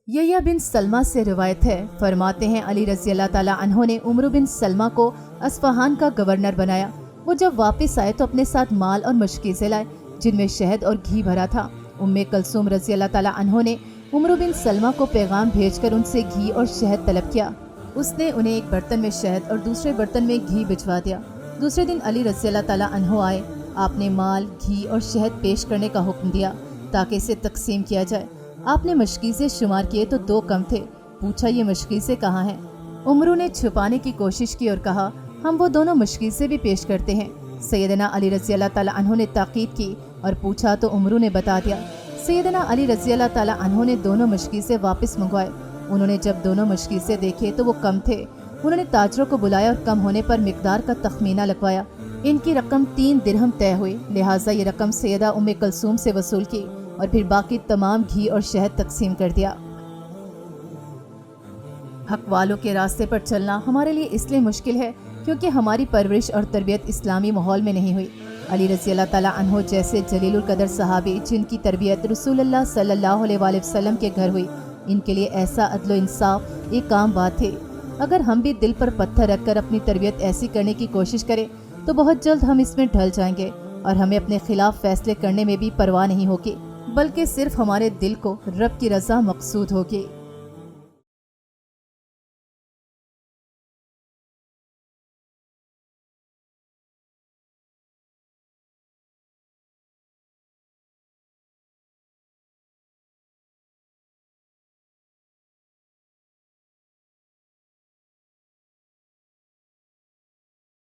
यह्या बिन सलमा से रिवायत है, फरमाते हैं अली रज़ी अल्लाह ताला अन्हो ने उमर बिन सलमा को अस्फहान का गवर्नर बनाया। वो जब वापस आए तो अपने साथ माल और मशकीज़ें लाए जिनमें शहद और घी भरा था। उम्मे कलसूम रज़ी अल्लाह ताला अन्हो ने उमर बिन सलमा को पैगाम भेजकर उनसे घी और शहद तलब किया। उसने उन्हें एक बर्तन में शहद और दूसरे बर्तन में घी भिजवा दिया। दूसरे दिन अली रज़ी अल्लाह ताला अन्हो आए। आपने माल, घी और शहद पेश करने का हुक्म दिया ताकि इसे तकसीम किया जाए। आपने मशकीज़ें शुमार किए तो 2 कम थे। पूछा, ये मशकीज़ें कहाँ हैं? उमरू ने छुपाने की कोशिश की और कहा, हम वो दोनों मशकीज़ें भी पेश करते हैं। सैयदना अली रज़ी अल्लाह ताला अन्हो ने ताकीद की और पूछा तो उमरू ने बता दिया। सैयदना अली रज़ी अल्लाह ताला अन्हो ने दोनों मशकीज़ें वापस मंगवाए। उन्होंने जब दोनों मशकीज़ें देखे तो वो कम थे। उन्होंने ताजरों को बुलाया और कम होने पर मिकदार का तखमीना लगवाया। इनकी रकम 3 दिरहम तय हुई, लिहाजा ये रकम सैयदा उम्मे कलसूम से वसूल की और फिर बाकी तमाम घी और शहद तकसीम कर दिया। हक वालों के रास्ते पर चलना हमारे लिए इसलिए मुश्किल है क्योंकि हमारी परवरिश और तरबियत इस्लामी माहौल में नहीं हुई। अली रज़ी अल्लाह ताला अन्हो जैसे जलीलुल कदर सहाबी जिनकी तरबियत रसूलुल्लाह सल्लल्लाहु अलैहि वसल्लम के घर हुई, इनके लिए ऐसा अदल इंसाफ एक आम बात थी। अगर हम भी दिल पर पत्थर रखकर अपनी तरबियत ऐसी करने की कोशिश करें तो बहुत जल्द हम इसमें ढल जाएंगे और हमें अपने खिलाफ फैसले करने में भी परवाह नहीं होगी, बल्कि सिर्फ हमारे दिल को रब की रज़ा मकसूद होगी।